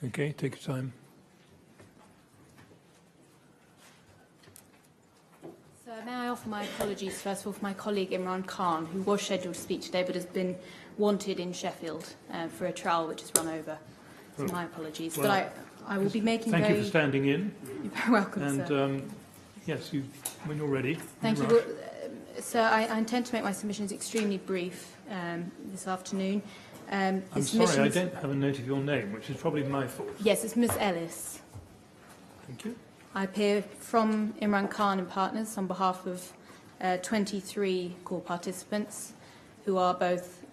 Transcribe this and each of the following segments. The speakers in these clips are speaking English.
Okay, take your time. So may I offer my apologies, first of all, for my colleague Imran Khan, who was scheduled to speak today but has been wanted in Sheffield for a trial which has run over. So my apologies. Well, but I will be making Thank you for standing in. You're very welcome, and, sir. Yes, when you're ready. Thank you. Well, sir, I intend to make my submissions extremely brief this afternoon. I'm sorry, I don't have a note of your name, which is probably my fault. Yes, it's Ms. Ellis. Thank you. I appear from Imran Khan Partners on behalf of 23 call participants who are both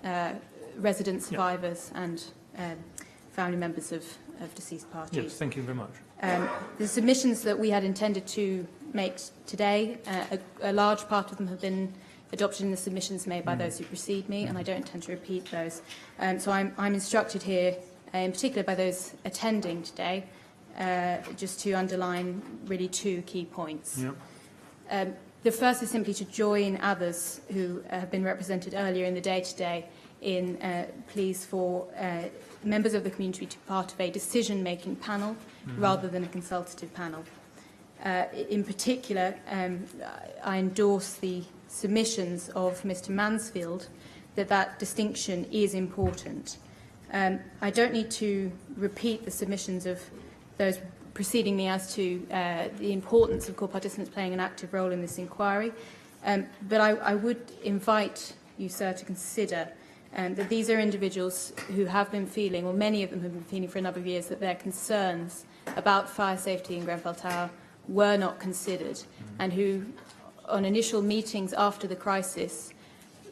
resident survivors and family members of deceased parties. Yes, thank you very much. The submissions that we had intended to make today, a large part of them have been adopted in the submissions made by those who precede me, and I don't intend to repeat those. So I'm instructed here, in particular by those attending today, just to underline really two key points. Yep. The first is simply to join others who have been represented earlier in the day today in pleas for members of the community to be part of a decision-making panel rather than a consultative panel. In particular, I endorse the submissions of Mr. Mansfield that distinction is important. I don't need to repeat the submissions of those preceding me as to the importance of core participants playing an active role in this inquiry, but I would invite you, sir, to consider that these are individuals who have been feeling, or many of them have been feeling for a number of years, that their concerns about fire safety in Grenfell Tower were not considered, and who, on initial meetings after the crisis,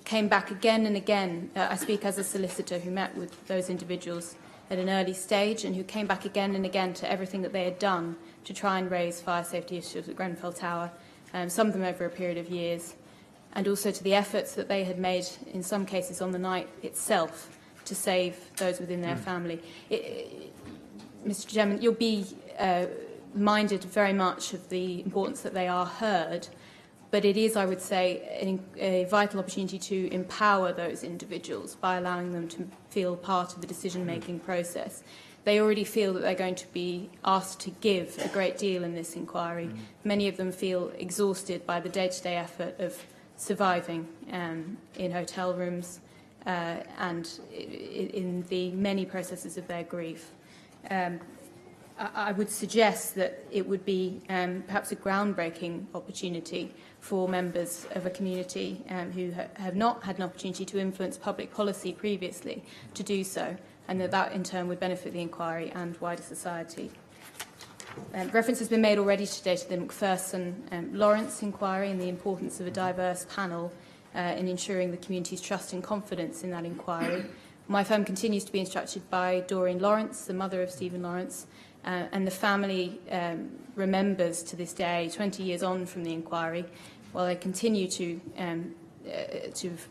came back again and again. I speak as a solicitor who met with those individuals at an early stage and who came back again and again to everything that they had done to try and raise fire safety issues at Grenfell Tower, some of them over a period of years, and also to the efforts that they had made, in some cases on the night itself, to save those within their family. Mr. Chairman, you'll be minded very much of the importance that they are heard, but it is, I would say, a vital opportunity to empower those individuals by allowing them to feel part of the decision-making process. They already feel that they're going to be asked to give a great deal in this inquiry. Many of them feel exhausted by the day-to-day effort of surviving in hotel rooms and in the many processes of their grief. I would suggest that it would be perhaps a groundbreaking opportunity for members of a community who have not had an opportunity to influence public policy previously to do so, and that in turn would benefit the inquiry and wider society. Reference has been made already today to the Macpherson-Lawrence inquiry and the importance of a diverse panel in ensuring the community's trust and confidence in that inquiry. My firm continues to be instructed by Doreen Lawrence, the mother of Stephen Lawrence, and the family remembers to this day, 20 years on from the inquiry, while they continue to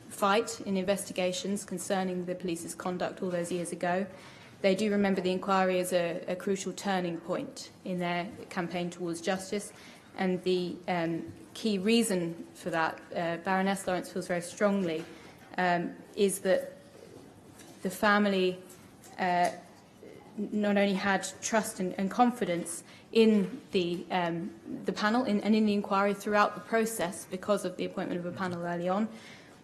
fight in investigations concerning the police's conduct all those years ago. They do remember the inquiry as a crucial turning point in their campaign towards justice, and the key reason for that, Baroness Lawrence feels very strongly, is that the family not only had trust and confidence in the panel and in the inquiry throughout the process because of the appointment of a panel early on,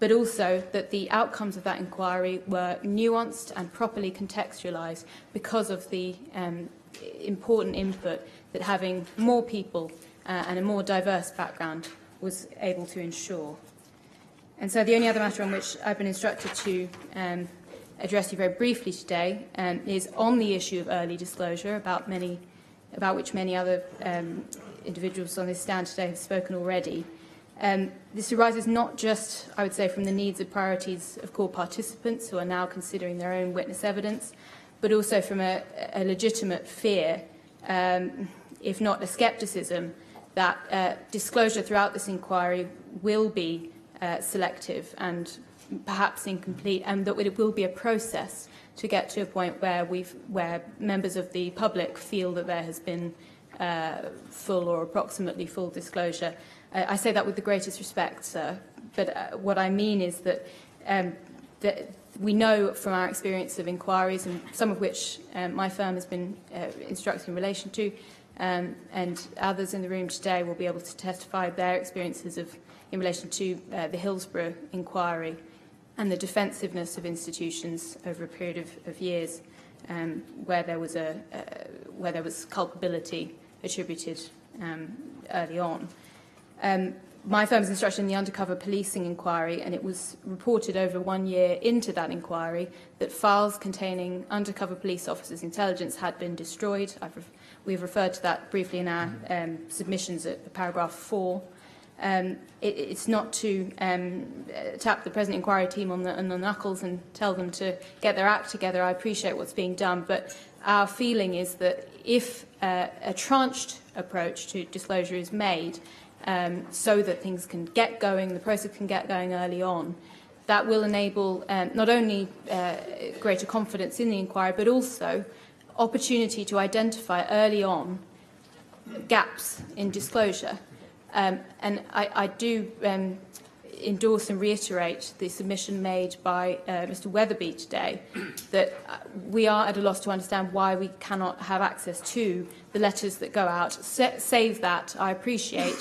but also that the outcomes of that inquiry were nuanced and properly contextualised because of the important input that having more people and a more diverse background was able to ensure. And so the only other matter on which I've been instructed to address you very briefly today is on the issue of early disclosure, about which many other individuals on this stand today have spoken already. This arises not just, I would say, from the needs and priorities of core participants who are now considering their own witness evidence, but also from a legitimate fear, if not a scepticism, that disclosure throughout this inquiry will be selective and perhaps incomplete, and that it will be a process to get to a point where members of the public feel that there has been full or approximately full disclosure. I say that with the greatest respect, sir, but what I mean is that We know from our experience of inquiries, and some of which my firm has been instructed in relation to, and others in the room today will be able to testify their experiences in relation to the Hillsborough inquiry and the defensiveness of institutions over a period of years, where there was culpability attributed early on. My firm is instructed in the undercover policing inquiry, and it was reported over 1 year into that inquiry that files containing undercover police officers' intelligence had been destroyed. We've referred to that briefly in our submissions at paragraph 4. It's not to tap the present inquiry team on the knuckles and tell them to get their act together. I appreciate what's being done, but our feeling is that if a tranched approach to disclosure is made, so that things can get going, the process can get going early on, that will enable not only greater confidence in the inquiry, but also opportunity to identify early on gaps in disclosure. And I do endorse and reiterate the submission made by Mr. Weatherby today, that we are at a loss to understand why we cannot have access to the letters that go out. Save that, I appreciate.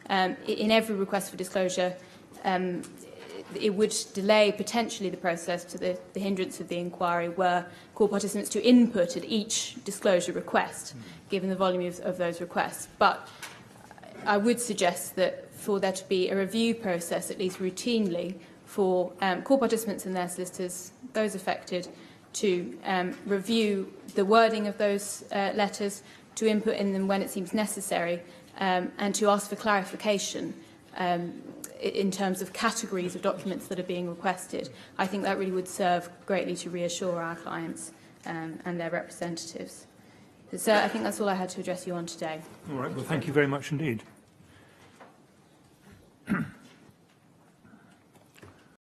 In every request for disclosure, it would delay potentially the process to the hindrance of the inquiry were core participants to input at each disclosure request, given the volume of those requests. But I would suggest that for there to be a review process, at least routinely, for core participants and their solicitors, those affected, to review the wording of those letters, to input in them when it seems necessary, and to ask for clarification in terms of categories of documents that are being requested. I think that really would serve greatly to reassure our clients and their representatives. So I think that's all I had to address you on today. All right. Well, thank you very much indeed.